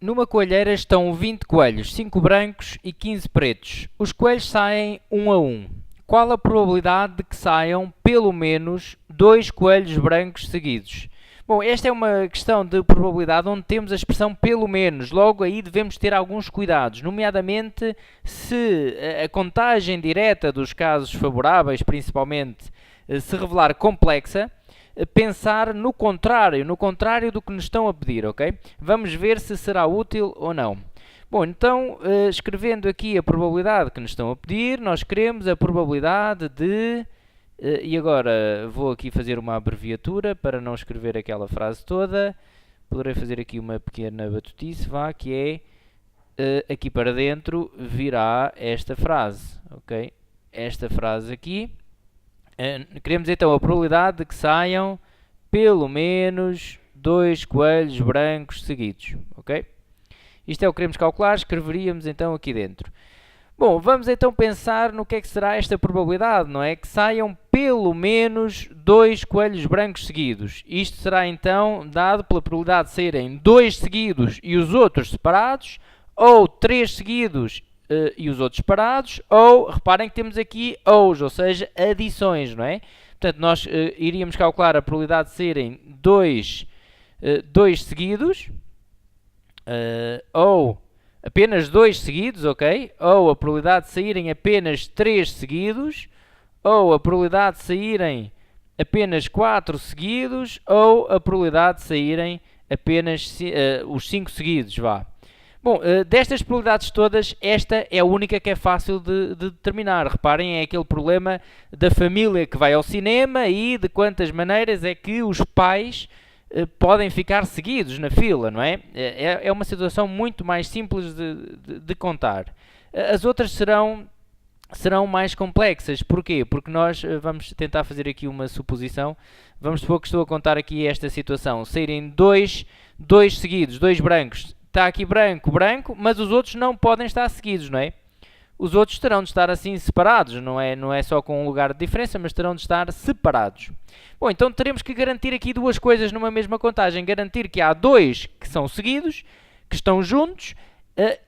Numa coalheira estão 20 coelhos, 5 brancos e 15 pretos. Os coelhos saem um a um. Qual a probabilidade de que saiam pelo menos 2 coelhos brancos seguidos? Bom, esta é uma questão de probabilidade onde temos a expressão pelo menos. Logo aí devemos ter alguns cuidados, nomeadamente se a contagem direta dos casos favoráveis, principalmente, se revelar complexa, pensar no contrário do que nos estão a pedir, ok? Vamos ver se será útil ou não. Bom, então, escrevendo aqui a probabilidade que nos estão a pedir, nós queremos a probabilidade de... e agora vou aqui fazer uma abreviatura para não escrever aquela frase toda. Poderei fazer aqui uma pequena batutice, vá, que é... aqui para dentro virá esta frase, ok? Esta frase aqui. Queremos então a probabilidade de que saiam pelo menos 2 coelhos brancos seguidos, ok? Isto é o que queremos calcular, escreveríamos então aqui dentro. Bom, vamos então pensar no que é que será esta probabilidade, não é? Que saiam pelo menos 2 coelhos brancos seguidos. Isto será então dado pela probabilidade de saírem 2 seguidos e os outros separados, ou 3 seguidos e os outros separados, ou, reparem que temos aqui ou seja, adições, não é? Portanto, nós iríamos calcular a probabilidade de serem 2 seguidos, ou apenas 2 seguidos, ok? Ou a probabilidade de saírem apenas 3 seguidos, ou a probabilidade de saírem apenas 4 seguidos, ou a probabilidade de saírem apenas os 5 seguidos, vá. Bom, destas probabilidades todas, esta é a única que é fácil de determinar. Reparem, é aquele problema da família que vai ao cinema e de quantas maneiras é que os pais podem ficar seguidos na fila, não é? É uma situação muito mais simples de contar. As outras serão mais complexas. Porquê? Porque nós vamos tentar fazer aqui uma suposição. Vamos supor que estou a contar aqui esta situação. Saírem dois seguidos, 2 brancos. Está aqui branco, mas os outros não podem estar seguidos, não é? Os outros terão de estar assim separados, não é só com um lugar de diferença, mas terão de estar separados. Bom, então teremos que garantir aqui duas coisas numa mesma contagem. Garantir que há 2 que são seguidos, que estão juntos,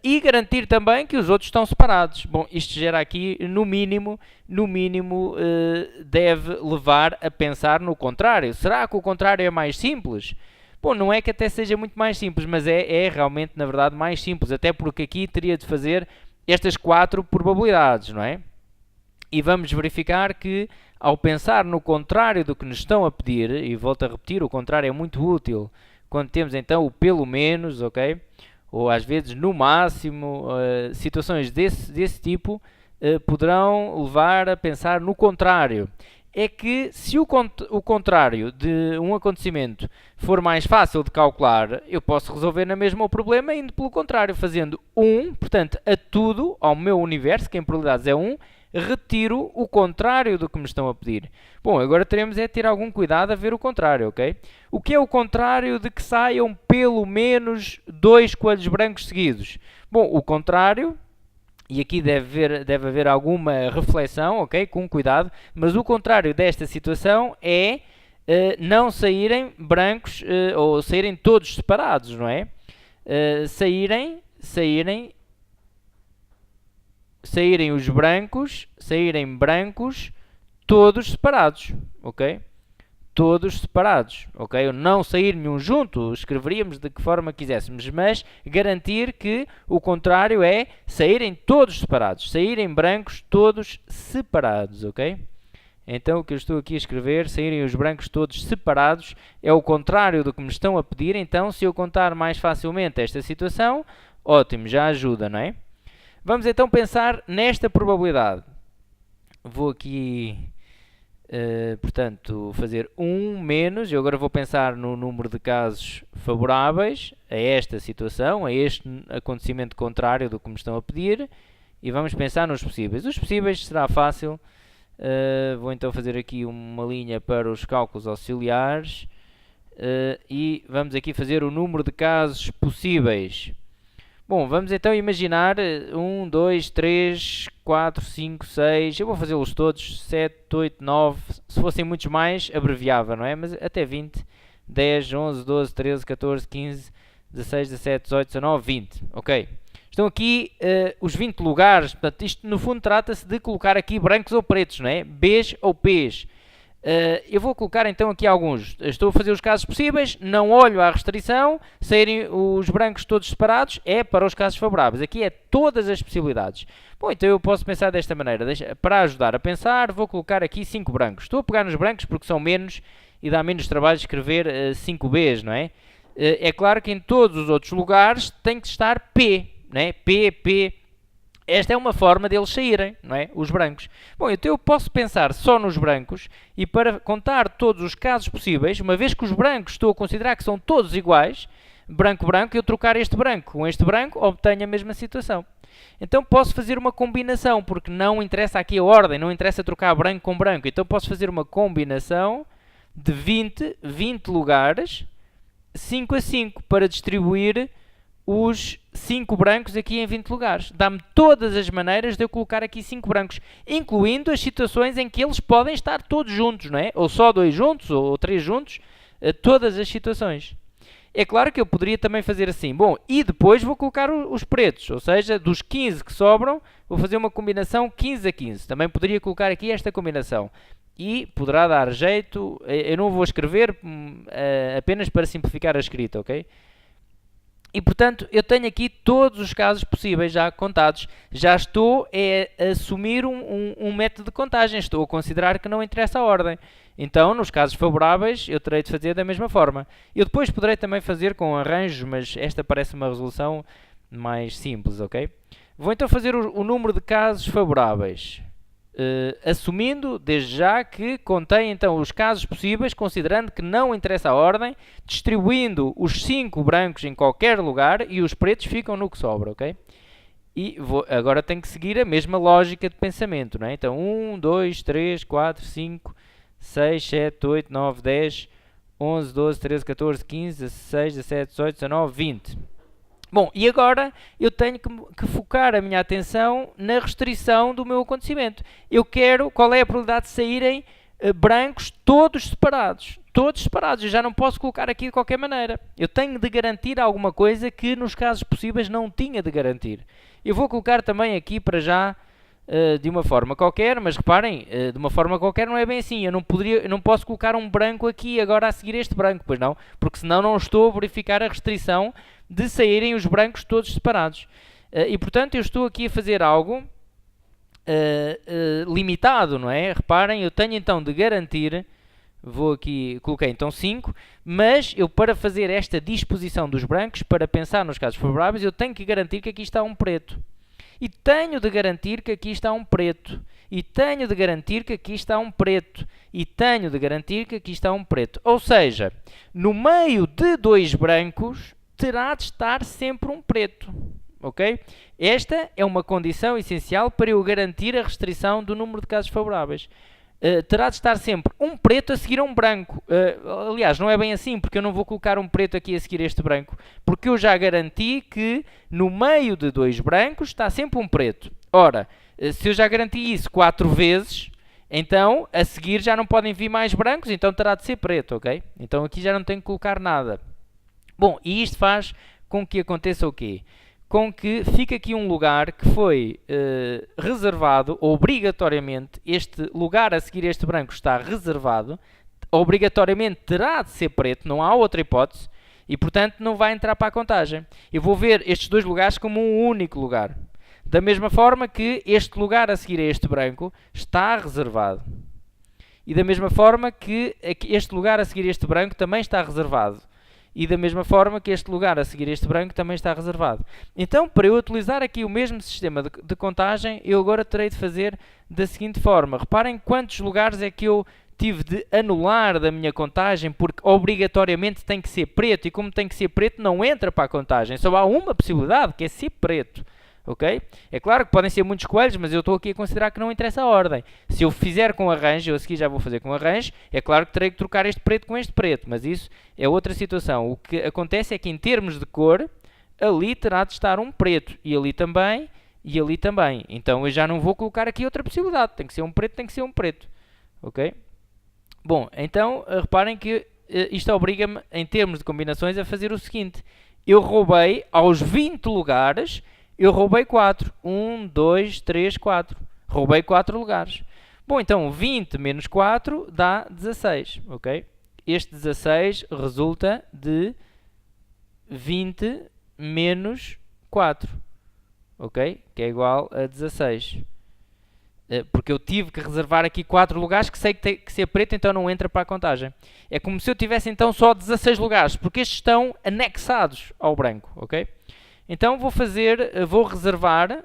e garantir também que os outros estão separados. Bom, isto gera aqui, no mínimo, deve levar a pensar no contrário. Será que o contrário é mais simples? Bom, não é que até seja muito mais simples, mas é realmente, na verdade, mais simples. Até porque aqui teria de fazer estas 4 probabilidades, não é? E vamos verificar que, ao pensar no contrário do que nos estão a pedir, e volto a repetir, o contrário é muito útil quando temos então o pelo menos, ok? Ou às vezes no máximo, situações desse tipo poderão levar a pensar no contrário. É que se o contrário de um acontecimento for mais fácil de calcular, eu posso resolver na mesma o problema indo pelo contrário, fazendo 1, portanto, a tudo, ao meu universo, que em probabilidades é 1, retiro o contrário do que me estão a pedir. Bom, agora teremos é ter algum cuidado a ver o contrário, ok? O que é o contrário de que saiam pelo menos 2 coelhos brancos seguidos? Bom, o contrário... E aqui deve haver alguma reflexão, ok? Com cuidado. Mas o contrário desta situação é não saírem brancos ou saírem todos separados, não é? Saírem os brancos, saírem brancos todos separados, ok? Todos separados, ok? Não sair nenhum junto, escreveríamos de que forma quiséssemos, mas garantir que o contrário é saírem todos separados, saírem brancos todos separados, ok? Então o que eu estou aqui a escrever, saírem os brancos todos separados, é o contrário do que me estão a pedir. Então, se eu contar mais facilmente esta situação, ótimo, já ajuda, não é? Vamos então pensar nesta probabilidade. Vou aqui... portanto, fazer 1 menos, eu agora vou pensar no número de casos favoráveis a esta situação, a este acontecimento contrário do que me estão a pedir, e vamos pensar nos possíveis. Os possíveis será fácil, vou então fazer aqui uma linha para os cálculos auxiliares, e vamos aqui fazer o número de casos possíveis. Bom, vamos então imaginar 1, 2, 3, 4, 5, 6, eu vou fazê-los todos, 7, 8, 9, se fossem muitos mais, abreviava, não é? Mas até 20, 10, 11, 12, 13, 14, 15, 16, 17, 18, 19, 20. Ok. Estão aqui os 20 lugares. Portanto, isto no fundo trata-se de colocar aqui brancos ou pretos, não é? Bs ou Ps. Eu vou colocar então aqui alguns. Estou a fazer os casos possíveis, não olho à restrição, saírem os brancos todos separados, é para os casos favoráveis. Aqui é todas as possibilidades. Bom, então eu posso pensar desta maneira. Para ajudar a pensar, vou colocar aqui 5 brancos. Estou a pegar nos brancos porque são menos e dá menos trabalho escrever 5 Bs, não é? É claro que em todos os outros lugares tem que estar P, não é? P, P. Esta é uma forma deles saírem, não é? Os brancos. Bom, então eu posso pensar só nos brancos e para contar todos os casos possíveis, uma vez que os brancos estou a considerar que são todos iguais, branco, branco, eu trocar este branco com este branco, obtenho a mesma situação. Então posso fazer uma combinação, porque não interessa aqui a ordem, não interessa trocar branco com branco. Então posso fazer uma combinação de 20 lugares, 5 a 5, para distribuir os 5 brancos aqui em 20 lugares. Dá-me todas as maneiras de eu colocar aqui 5 brancos, incluindo as situações em que eles podem estar todos juntos, não é? Ou só 2 juntos, ou 3 juntos, todas as situações. É claro que eu poderia também fazer assim, bom, e depois vou colocar os pretos, ou seja, dos 15 que sobram, vou fazer uma combinação 15 a 15. Também poderia colocar aqui esta combinação. E poderá dar jeito, eu não vou escrever apenas para simplificar a escrita, ok? E, portanto, eu tenho aqui todos os casos possíveis já contados. Já estou a assumir um método de contagem. Estou a considerar que não interessa a ordem. Então, nos casos favoráveis, eu terei de fazer da mesma forma. Eu depois poderei também fazer com arranjos, mas esta parece uma resolução mais simples, ok? Vou então fazer o número de casos favoráveis. Assumindo desde já que contém então os casos possíveis, considerando que não interessa a ordem, distribuindo os 5 brancos em qualquer lugar e os pretos ficam no que sobra, ok? E agora tenho que seguir a mesma lógica de pensamento, não é? Então 1, 2, 3, 4, 5, 6, 7, 8, 9, 10, 11, 12, 13, 14, 15, 16, 17, 18, 19, 20. Bom, e agora eu tenho que focar a minha atenção na restrição do meu acontecimento. Eu quero, qual é a probabilidade de saírem brancos todos separados? Todos separados, eu já não posso colocar aqui de qualquer maneira. Eu tenho de garantir alguma coisa que nos casos possíveis não tinha de garantir. Eu vou colocar também aqui para já de uma forma qualquer, mas reparem, de uma forma qualquer não é bem assim. Eu não posso colocar um branco aqui agora a seguir este branco, pois não? Porque senão não estou a verificar a restrição de saírem os brancos todos separados. E portanto eu estou aqui a fazer algo limitado, não é? Reparem, eu tenho então de garantir, vou aqui, coloquei então 5, mas eu para fazer esta disposição dos brancos, para pensar nos casos favoráveis, eu tenho que garantir que aqui está um preto. E tenho de garantir que aqui está um preto. E tenho de garantir que aqui está um preto. E tenho de garantir que aqui está um preto. Ou seja, no meio de 2 brancos, terá de estar sempre um preto. Ok? Esta é uma condição essencial para eu garantir a restrição do número de casos favoráveis. Terá de estar sempre um preto a seguir a um branco. Aliás, não é bem assim, porque eu não vou colocar um preto aqui a seguir este branco, porque eu já garanti que no meio de 2 brancos está sempre um preto. Ora, se eu já garanti isso 4 vezes, então a seguir já não podem vir mais brancos, então terá de ser preto, ok? Então aqui já não tenho que colocar nada. Bom, e isto faz com que aconteça o quê? Com que fica aqui um lugar que foi reservado, obrigatoriamente, este lugar a seguir este branco está reservado, obrigatoriamente terá de ser preto, não há outra hipótese, e portanto não vai entrar para a contagem. Eu vou ver estes 2 lugares como um único lugar. Da mesma forma que este lugar a seguir a este branco está reservado. E da mesma forma que este lugar a seguir a este branco também está reservado. E da mesma forma que este lugar a seguir este branco também está reservado. Então, para eu utilizar aqui o mesmo sistema de contagem, eu agora terei de fazer da seguinte forma. Reparem quantos lugares é que eu tive de anular da minha contagem, porque obrigatoriamente tem que ser preto, e como tem que ser preto, não entra para a contagem. Só há uma possibilidade, que é ser preto. Ok? É claro que podem ser muitos coelhos, mas eu estou aqui a considerar que não interessa a ordem. Se eu fizer com arranjo, eu a seguir já vou fazer com arranjo, é claro que terei que trocar este preto com este preto, mas isso é outra situação. O que acontece é que em termos de cor, ali terá de estar um preto, e ali também, e ali também. Então eu já não vou colocar aqui outra possibilidade. Tem que ser um preto, tem que ser um preto. Ok? Bom, então reparem que isto obriga-me, em termos de combinações, a fazer o seguinte. eu roubei aos 20 lugares, eu roubei 4. 1, 2, 3, 4. Roubei 4 lugares. Bom, então 20 menos 4 dá 16, ok? Este 16 resulta de 20 menos 4, ok? Que é igual a 16. Porque eu tive que reservar aqui 4 lugares que sei que tem que ser preto, então não entra para a contagem. É como se eu tivesse então só 16 lugares, porque estes estão anexados ao branco, ok? Então vou reservar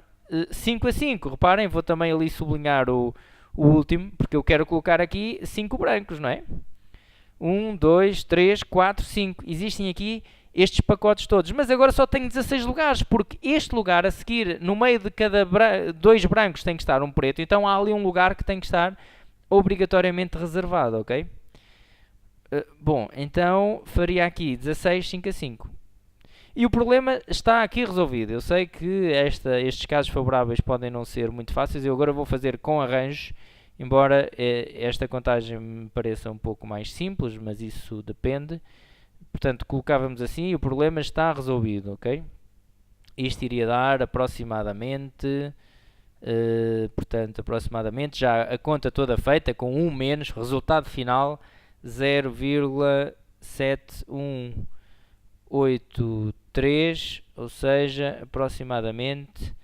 5 a 5. Reparem, vou também ali sublinhar o último, porque eu quero colocar aqui 5 brancos, não é? 1, 2, 3, 4, 5. Existem aqui estes pacotes todos, mas agora só tenho 16 lugares, porque este lugar a seguir, no meio de cada dois brancos tem que estar um preto, então há ali um lugar que tem que estar obrigatoriamente reservado, ok? Bom, então faria aqui 16, 5 a 5. E o problema está aqui resolvido. Eu sei que estes casos favoráveis podem não ser muito fáceis, eu agora vou fazer com arranjos, embora esta contagem me pareça um pouco mais simples, mas isso depende. Portanto, colocávamos assim e o problema está resolvido, ok? Isto iria dar aproximadamente, aproximadamente, já a conta toda feita, com 1 menos, resultado final 0,7183, ou seja, aproximadamente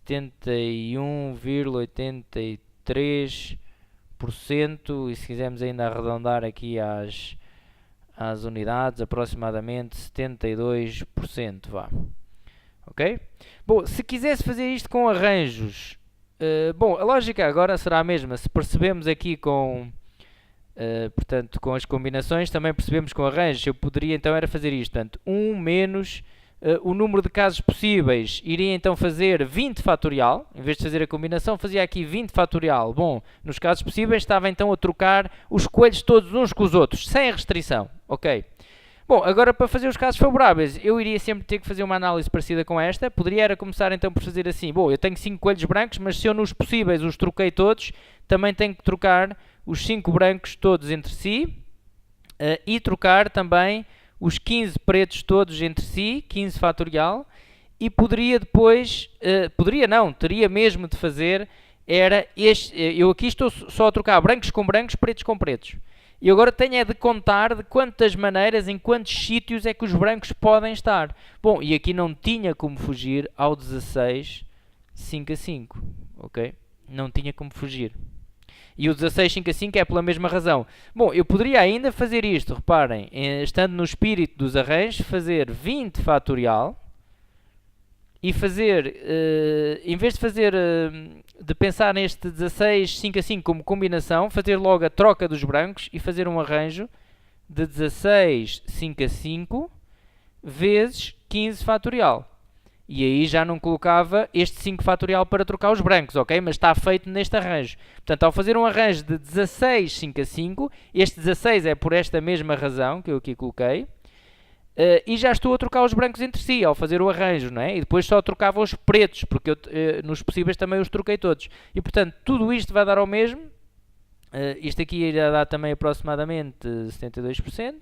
71,83%, e se quisermos ainda arredondar aqui às unidades, aproximadamente 72%, vá. Ok? Bom, se quisesse fazer isto com arranjos, bom, a lógica agora será a mesma. Se percebemos aqui com, portanto, com as combinações, também percebemos com arranjos. Eu poderia então era fazer isto, portanto, 1 menos o número de casos possíveis, iria então fazer 20 fatorial, em vez de fazer a combinação, fazia aqui 20 fatorial. Bom, nos casos possíveis estava então a trocar os coelhos todos uns com os outros, sem restrição, ok? Bom, agora para fazer os casos favoráveis, eu iria sempre ter que fazer uma análise parecida com esta. Poderia era começar então por fazer assim, bom, eu tenho 5 coelhos brancos, mas se eu nos possíveis os troquei todos, também tenho que trocar os 5 brancos todos entre si, e trocar também os 15 pretos todos entre si, 15 fatorial, e poderia depois, teria mesmo de fazer, era este, eu aqui estou só a trocar brancos com brancos, pretos com pretos. E agora tenho é de contar de quantas maneiras, em quantos sítios é que os brancos podem estar. Bom, e aqui não tinha como fugir ao 16, 5 a 5, ok? Não tinha como fugir. E o 16, 5 a 5 é pela mesma razão. Bom, eu poderia ainda fazer isto, reparem, estando no espírito dos arranjos, fazer 20 fatorial e fazer, em vez de fazer, de pensar neste 16, 5 a 5 como combinação, fazer logo a troca dos brancos e fazer um arranjo de 16, 5 a 5 vezes 15 fatorial. E aí já não colocava este 5 fatorial para trocar os brancos, ok? Mas está feito neste arranjo. Portanto, ao fazer um arranjo de 16, 5 a 5, este 16 é por esta mesma razão que eu aqui coloquei, e já estou a trocar os brancos entre si, ao fazer o arranjo, não é? E depois só trocava os pretos, porque eu, nos possíveis também os troquei todos. E, portanto, tudo isto vai dar ao mesmo. Isto aqui irá dar também aproximadamente 72%.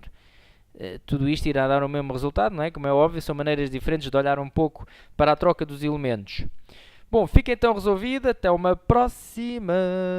Tudo isto irá dar o mesmo resultado, não é? Como é óbvio, são maneiras diferentes de olhar um pouco para a troca dos elementos. Bom, fica então resolvido. Até uma próxima!